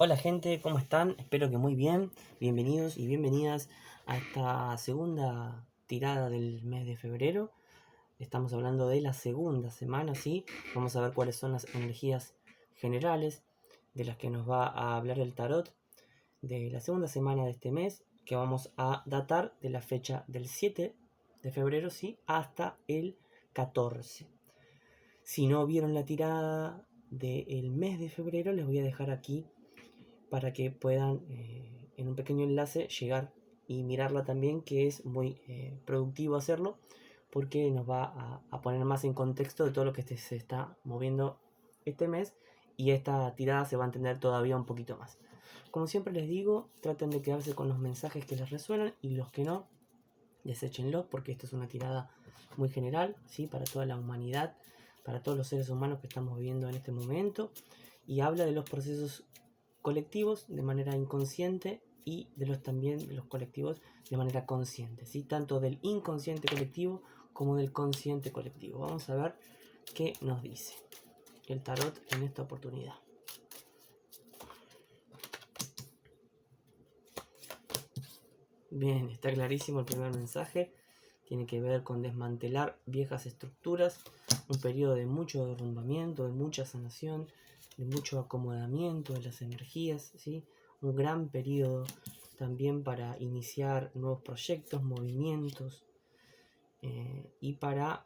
Hola gente, ¿cómo están? Espero que muy bien. Bienvenidos y bienvenidas a esta segunda tirada del mes de febrero. Estamos hablando de la segunda semana, ¿sí? Vamos a ver cuáles son las energías generales de las que nos va a hablar el tarot de la segunda semana de este mes, que vamos a datar de la fecha del 7 de febrero, ¿sí? Hasta el 14. Si no vieron la tirada del mes de febrero, les voy a dejar aquí para que puedan en un pequeño enlace llegar y mirarla también, que es muy productivo hacerlo porque nos va a poner más en contexto de todo lo que se está moviendo este mes, y esta tirada se va a entender todavía un poquito más. Como siempre les digo, traten de quedarse con los mensajes que les resuenan, y los que no, deséchenlos, porque esto es una tirada muy general, ¿sí? Para toda la humanidad, para todos los seres humanos que estamos viviendo en este momento, y habla de los procesos colectivos de manera inconsciente y de los también de los colectivos de manera consciente, ¿sí? Tanto del inconsciente colectivo como del consciente colectivo. Vamos a ver qué nos dice el tarot en esta oportunidad. Bien, está clarísimo el primer mensaje. Tiene que ver con desmantelar viejas estructuras, un periodo de mucho derrumbamiento, de mucha sanación, de mucho acomodamiento de las energías, ¿sí? Un gran periodo también para iniciar nuevos proyectos, movimientos, y para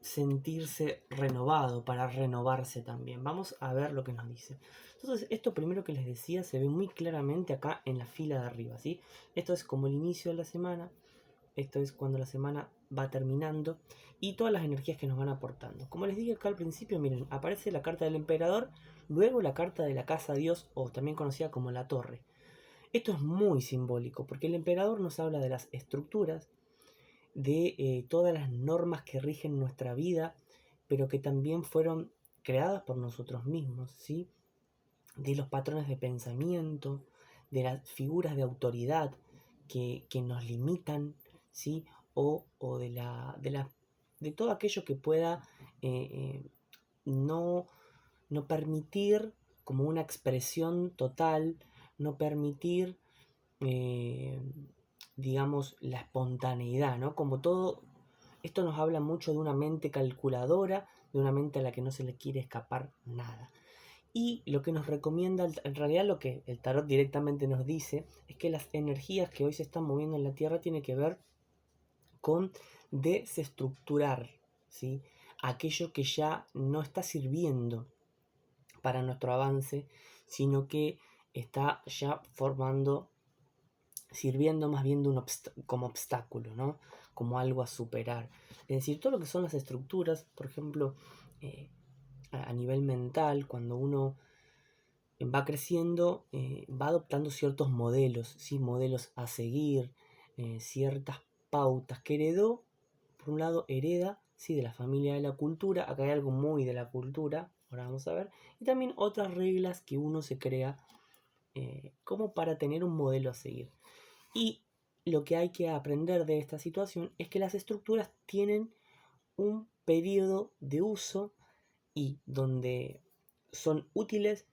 sentirse renovado, para renovarse también. Vamos a ver lo que nos dice. Entonces, esto primero que les decía se ve muy claramente acá en la fila de arriba, ¿sí? Esto es como el inicio de la semana. Esto es cuando la semana va terminando y todas las energías que nos van aportando. Como les dije acá al principio, miren, aparece la carta del emperador, luego la carta de la casa Dios, o también conocida como la torre. Esto es muy simbólico porque el emperador nos habla de las estructuras, de todas las normas que rigen nuestra vida, pero que también fueron creadas por nosotros mismos, ¿sí? De los patrones de pensamiento, de las figuras de autoridad que nos limitan, ¿sí? O de todo aquello que pueda no, no permitir como una expresión total, no permitir, eh, digamos, la espontaneidad, ¿no? Como todo, esto nos habla mucho de una mente calculadora, de una mente a la que no se le quiere escapar nada. Y lo que nos recomienda, en realidad lo que el tarot directamente nos dice, es que las energías que hoy se están moviendo en la Tierra tienen que ver con desestructurar, ¿sí? Aquello que ya no está sirviendo para nuestro avance, sino que está ya sirviendo más bien como obstáculo, ¿no? Como algo a superar. Es decir, todo lo que son las estructuras, por ejemplo, a nivel mental, cuando uno va creciendo, va adoptando ciertos modelos, ¿sí? Modelos a seguir, ciertas pautas que heredó. Por un lado, hereda, ¿sí? De la familia, de la cultura. Acá hay algo muy de la cultura, ahora vamos a ver. Y también otras reglas que uno se crea como para tener un modelo a seguir. Y lo que hay que aprender de esta situación es que las estructuras tienen un periodo de uso y donde son útiles,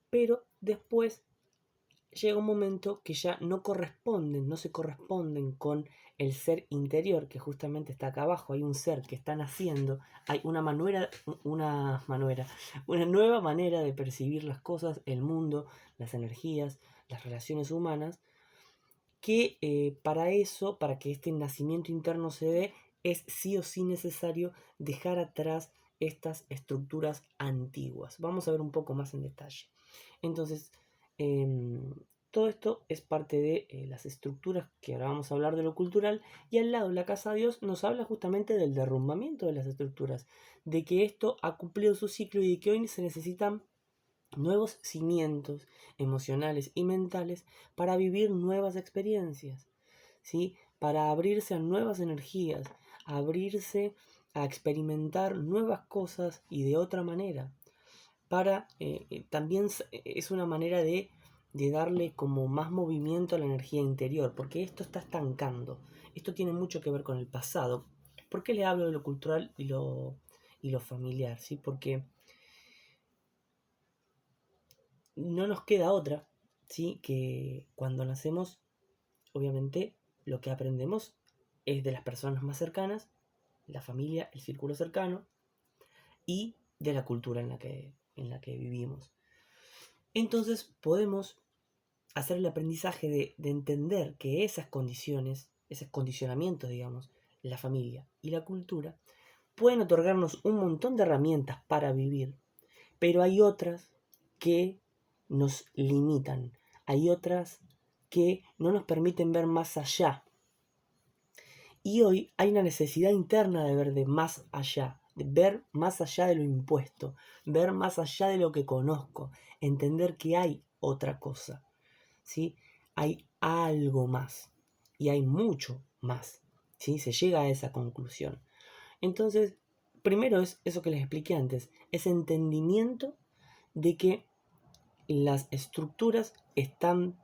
pero después llega un momento que ya no se corresponden con el ser interior, que justamente está acá abajo. Hay un ser que está naciendo, hay una nueva manera de percibir las cosas, el mundo, las energías, las relaciones humanas, que para que este nacimiento interno se dé, es sí o sí necesario dejar atrás estas estructuras antiguas. Vamos a ver un poco más en detalle. Entonces, todo esto es parte de las estructuras, que ahora vamos a hablar de lo cultural, y al lado la Casa de Dios nos habla justamente del derrumbamiento de las estructuras, de que esto ha cumplido su ciclo y de que hoy se necesitan nuevos cimientos emocionales y mentales para vivir nuevas experiencias, ¿sí? Para abrirse a nuevas energías, abrirse a experimentar nuevas cosas y de otra manera. También es una manera de darle como más movimiento a la energía interior, porque esto está estancando. Esto tiene mucho que ver con el pasado. ¿Por qué le hablo de lo cultural y lo familiar? ¿Sí? Porque no nos queda otra, ¿sí? Que cuando nacemos, obviamente, lo que aprendemos es de las personas más cercanas, la familia, el círculo cercano, y de la cultura en la que vivimos. Entonces podemos hacer el aprendizaje de entender que esas condiciones, esos condicionamientos, digamos, la familia y la cultura, pueden otorgarnos un montón de herramientas para vivir, pero hay otras que nos limitan, hay otras que no nos permiten ver más allá. Y hoy hay una necesidad interna de ver de más allá, de ver más allá de lo impuesto, ver más allá de lo que conozco, entender que hay otra cosa, ¿sí? Hay algo más y hay mucho más, ¿sí? Se llega a esa conclusión. Entonces, primero es eso que les expliqué antes, ese entendimiento de que las estructuras están,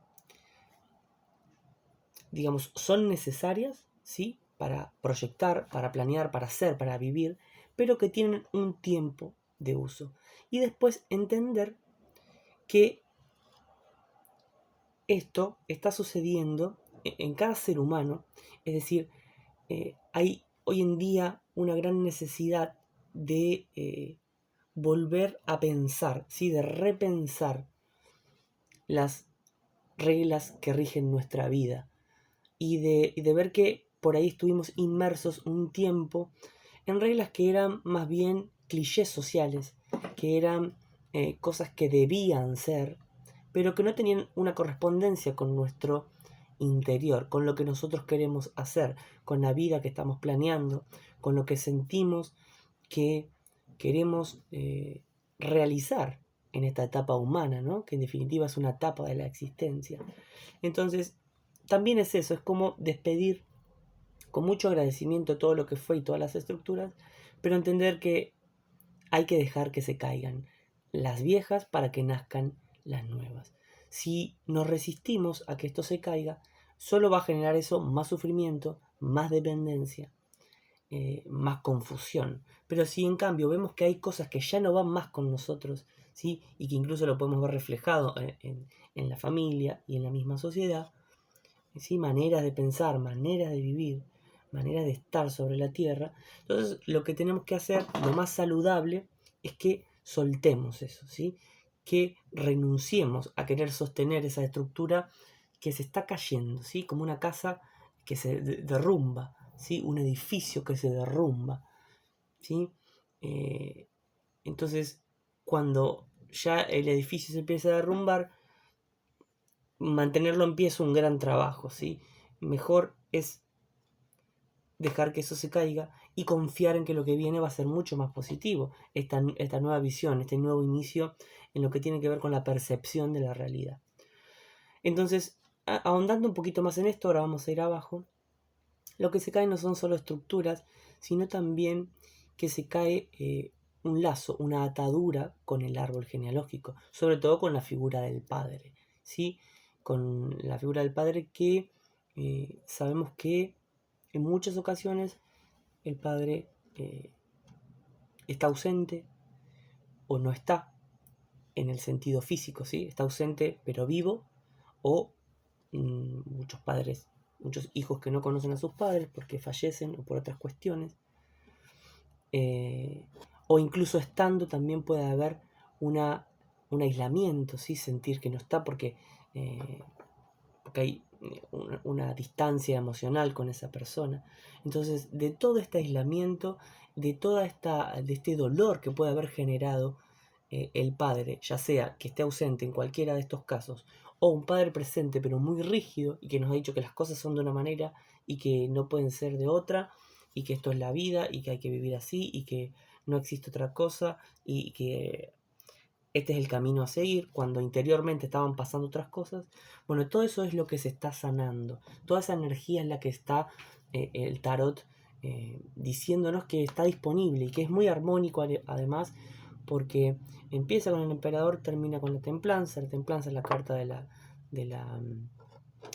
digamos, son necesarias, ¿sí? Para proyectar, para planear, para hacer, para vivir, pero que tienen un tiempo de uso. Y después entender que esto está sucediendo en cada ser humano, es decir, hay hoy en día una gran necesidad de volver a pensar, ¿sí? De repensar las reglas que rigen nuestra vida y de ver que por ahí estuvimos inmersos un tiempo en reglas que eran más bien clichés sociales, que eran cosas que debían ser, pero que no tenían una correspondencia con nuestro interior, con lo que nosotros queremos hacer, con la vida que estamos planeando, con lo que sentimos que queremos realizar en esta etapa humana, ¿no? Que en definitiva es una etapa de la existencia. Entonces, también es eso, es como despedir con mucho agradecimiento todo lo que fue y todas las estructuras, pero entender que hay que dejar que se caigan las viejas para que nazcan las nuevas. Si nos resistimos a que esto se caiga, solo va a generar eso más sufrimiento, más dependencia, más confusión. Pero si en cambio vemos que hay cosas que ya no van más con nosotros, ¿sí? Y que incluso lo podemos ver reflejado en la familia y en la misma sociedad, ¿sí? Maneras de pensar, maneras de vivir, maneras de estar sobre la tierra. Entonces lo que tenemos que hacer, lo más saludable, es que soltemos eso, ¿sí? Que renunciemos a querer sostener esa estructura que se está cayendo, ¿sí? Como una casa que se derrumba, ¿sí? Un edificio que se derrumba, ¿sí? Entonces, cuando ya el edificio se empieza a derrumbar, mantenerlo en pie es un gran trabajo, ¿sí? Mejor es dejar que eso se caiga y confiar en que lo que viene va a ser mucho más positivo, esta nueva visión, este nuevo inicio en lo que tiene que ver con la percepción de la realidad. Entonces, ahondando un poquito más en esto, ahora vamos a ir abajo, lo que se cae no son solo estructuras, sino también que se cae un lazo, una atadura con el árbol genealógico, sobre todo con la figura del padre, ¿sí? Con la figura del padre que sabemos que en muchas ocasiones el padre está ausente o no está en el sentido físico, ¿sí? Está ausente pero vivo, o muchos padres, muchos hijos que no conocen a sus padres porque fallecen o por otras cuestiones, o incluso estando también puede haber un aislamiento, ¿sí? Sentir que no está porque hay una distancia emocional con esa persona. Entonces, de todo este aislamiento, de este dolor que puede haber generado el padre, ya sea que esté ausente en cualquiera de estos casos, o un padre presente pero muy rígido y que nos ha dicho que las cosas son de una manera y que no pueden ser de otra, y que esto es la vida y que hay que vivir así y que no existe otra cosa y que este es el camino a seguir, cuando interiormente estaban pasando otras cosas. Bueno, todo eso es lo que se está sanando. Toda esa energía es la que está el tarot diciéndonos que está disponible y que es muy armónico además, porque empieza con el emperador, termina con la templanza. La templanza es la carta de la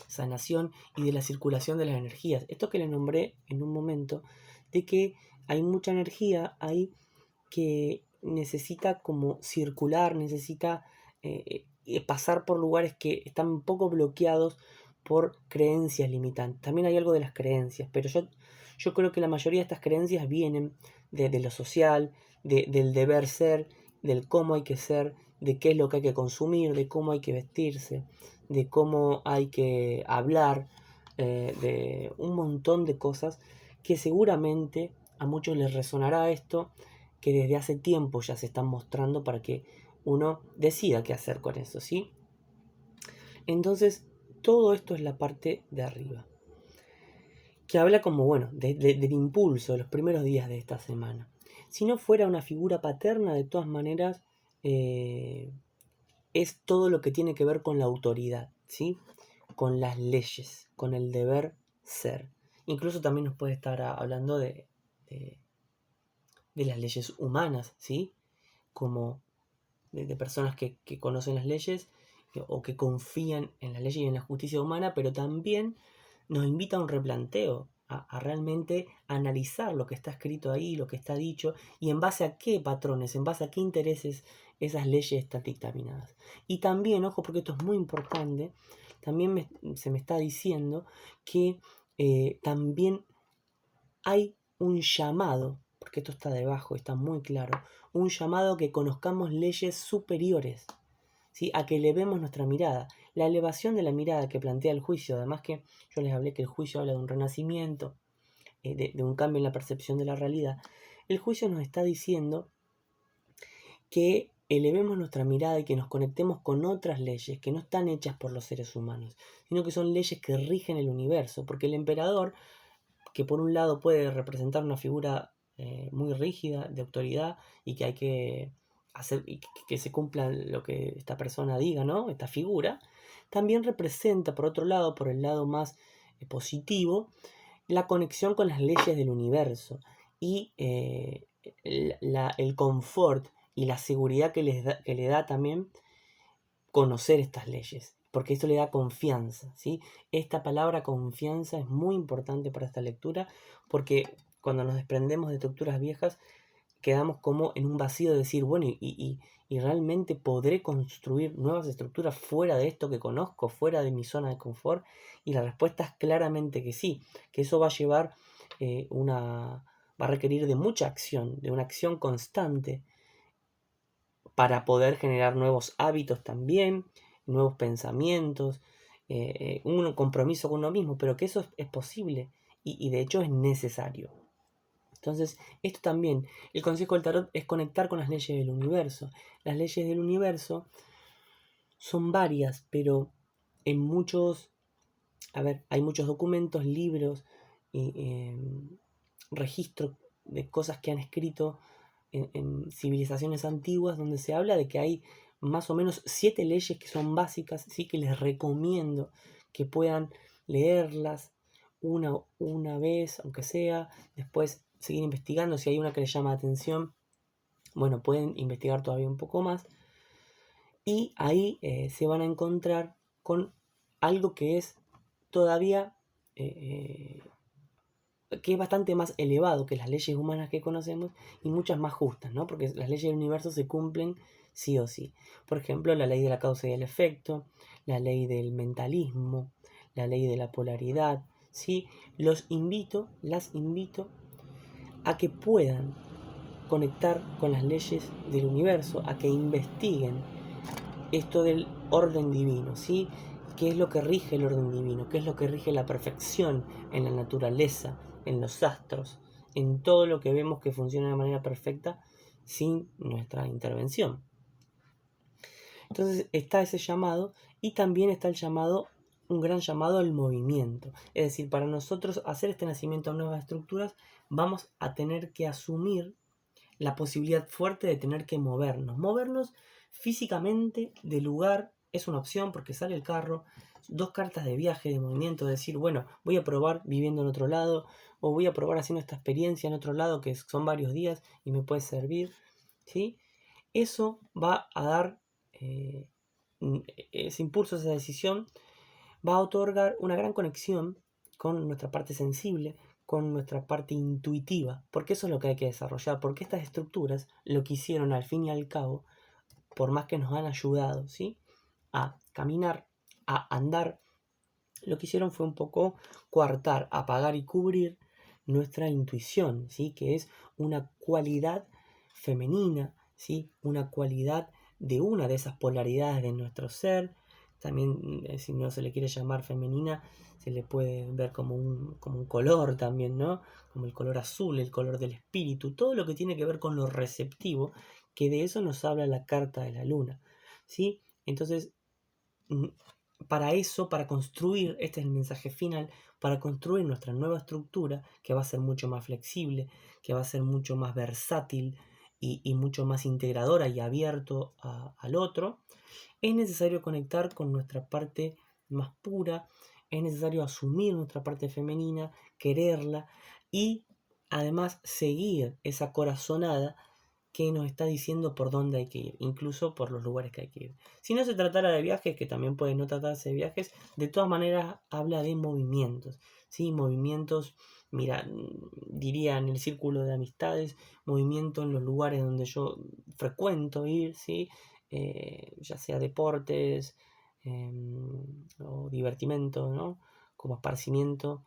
sanación y de la circulación de las energías. Esto que le nombré en un momento, de que hay mucha energía ahí que necesita como circular, necesita pasar por lugares que están un poco bloqueados por creencias limitantes. También hay algo de las creencias, pero yo creo que la mayoría de estas creencias vienen de lo social, del deber ser, del cómo hay que ser, de qué es lo que hay que consumir, de cómo hay que vestirse, de cómo hay que hablar, de un montón de cosas que seguramente a muchos les resonará esto, que desde hace tiempo ya se están mostrando para que uno decida qué hacer con eso, ¿sí? Entonces, todo esto es la parte de arriba, que habla como, bueno, del impulso de los primeros días de esta semana. Si no fuera una figura paterna, de todas maneras, es todo lo que tiene que ver con la autoridad, ¿sí? Con las leyes, con el deber ser. Incluso también nos puede estar hablando de las leyes humanas, ¿sí? Como de personas que conocen las leyes o que confían en las leyes y en la justicia humana, pero también nos invita a un replanteo, a realmente analizar lo que está escrito ahí, lo que está dicho, y en base a qué patrones, en base a qué intereses esas leyes están dictaminadas. Y también, ojo, porque esto es muy importante, también se me está diciendo que también hay un llamado, porque esto está debajo, está muy claro, un llamado a que conozcamos leyes superiores, ¿sí? A que elevemos nuestra mirada. La elevación de la mirada que plantea el juicio, además que yo les hablé que el juicio habla de un renacimiento, de un cambio en la percepción de la realidad, el juicio nos está diciendo que elevemos nuestra mirada y que nos conectemos con otras leyes que no están hechas por los seres humanos, sino que son leyes que rigen el universo, porque el emperador, que por un lado puede representar una figura muy rígida de autoridad y que hay que hacer y que se cumpla lo que esta persona diga, ¿no? Esta figura, también representa, por otro lado, por el lado más positivo, la conexión con las leyes del universo y el confort y la seguridad que le da también conocer estas leyes, porque esto le da confianza, ¿sí? Esta palabra confianza es muy importante para esta lectura, porque cuando nos desprendemos de estructuras viejas, quedamos como en un vacío de decir, bueno, y realmente podré construir nuevas estructuras fuera de esto que conozco, fuera de mi zona de confort, y la respuesta es claramente que sí, que eso va a llevar va a requerir de mucha acción, de una acción constante, para poder generar nuevos hábitos también, nuevos pensamientos, un compromiso con uno mismo, pero que eso es posible y de hecho es necesario. Entonces, esto también, el consejo del tarot es conectar con las leyes del universo. Las leyes del universo son varias, pero en muchos, hay muchos documentos, libros, registros de cosas que han escrito en civilizaciones antiguas donde se habla de que hay más o menos 7 leyes que son básicas, sí que les recomiendo que puedan leerlas una vez, aunque sea, después seguir investigando, si hay una que les llama la atención, bueno, pueden investigar todavía un poco más, y ahí se van a encontrar con algo que es todavía que es bastante más elevado que las leyes humanas que conocemos y muchas más justas, ¿no? Porque las leyes del universo se cumplen sí o sí. Por ejemplo, la ley de la causa y el efecto, la ley del mentalismo, la ley de la polaridad, ¿sí? Las invito a que puedan conectar con las leyes del universo, a que investiguen esto del orden divino, ¿sí? ¿Qué es lo que rige el orden divino? ¿Qué es lo que rige la perfección en la naturaleza, en los astros, en todo lo que vemos que funciona de manera perfecta sin nuestra intervención? Entonces está ese llamado y también está el llamado, un gran llamado al movimiento. Es decir, para nosotros hacer este nacimiento de nuevas estructuras vamos a tener que asumir la posibilidad fuerte de tener que movernos. Movernos físicamente de lugar es una opción porque sale el carro, 2 cartas de viaje, de movimiento, de decir, bueno, voy a probar viviendo en otro lado o voy a probar haciendo esta experiencia en otro lado que son varios días y me puede servir, ¿sí? Eso va a dar, ese impulso, esa decisión, va a otorgar una gran conexión con nuestra parte sensible, con nuestra parte intuitiva, porque eso es lo que hay que desarrollar, porque estas estructuras lo que hicieron al fin y al cabo por más que nos han ayudado, ¿sí?, a caminar, a andar, lo que hicieron fue un poco coartar, apagar y cubrir nuestra intuición, ¿sí?, que es una cualidad femenina, ¿sí?, una cualidad de una de esas polaridades de nuestro ser. También, si no se le quiere llamar femenina, se le puede ver como un color también, ¿no? Como el color azul, el color del espíritu, todo lo que tiene que ver con lo receptivo, que de eso nos habla la carta de la luna, ¿sí? Entonces, para eso, para construir, este es el mensaje final, para construir nuestra nueva estructura, que va a ser mucho más flexible, que va a ser mucho más versátil y mucho más integradora y abierto al otro, es necesario conectar con nuestra parte más pura, es necesario asumir nuestra parte femenina, quererla y además seguir esa corazonada que nos está diciendo por dónde hay que ir, incluso por los lugares que hay que ir. Si no se tratara de viajes, que también puede no tratarse de viajes, de todas maneras habla de movimientos, ¿sí? Movimientos, mira, diría en el círculo de amistades, movimiento en los lugares donde yo frecuento ir, ¿sí? Ya sea deportes o divertimento, ¿no? Como esparcimiento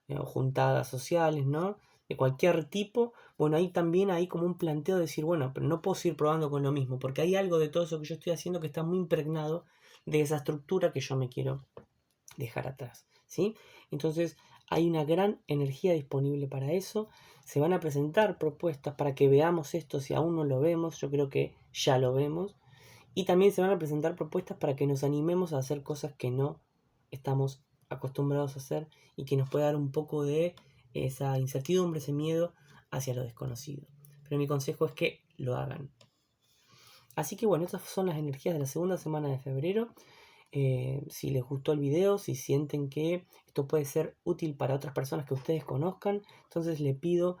o juntadas sociales, ¿no? De cualquier tipo. Bueno, ahí también hay como un planteo de decir, bueno, pero no puedo seguir probando con lo mismo, porque hay algo de todo eso que yo estoy haciendo que está muy impregnado de esa estructura que yo me quiero dejar atrás, ¿sí? Entonces hay una gran energía disponible para eso. Se van a presentar propuestas para que veamos esto si aún no lo vemos. Yo creo que ya lo vemos. Y también se van a presentar propuestas para que nos animemos a hacer cosas que no estamos acostumbrados a hacer y que nos pueda dar un poco de esa incertidumbre, ese miedo hacia lo desconocido. Pero mi consejo es que lo hagan. Así que bueno, estas son las energías de la segunda semana de febrero. Si les gustó el video, si sienten que esto puede ser útil para otras personas que ustedes conozcan, entonces les pido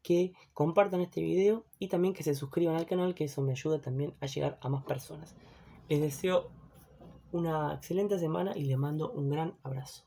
que compartan este video y también que se suscriban al canal, que eso me ayuda también a llegar a más personas. Les deseo una excelente semana y les mando un gran abrazo.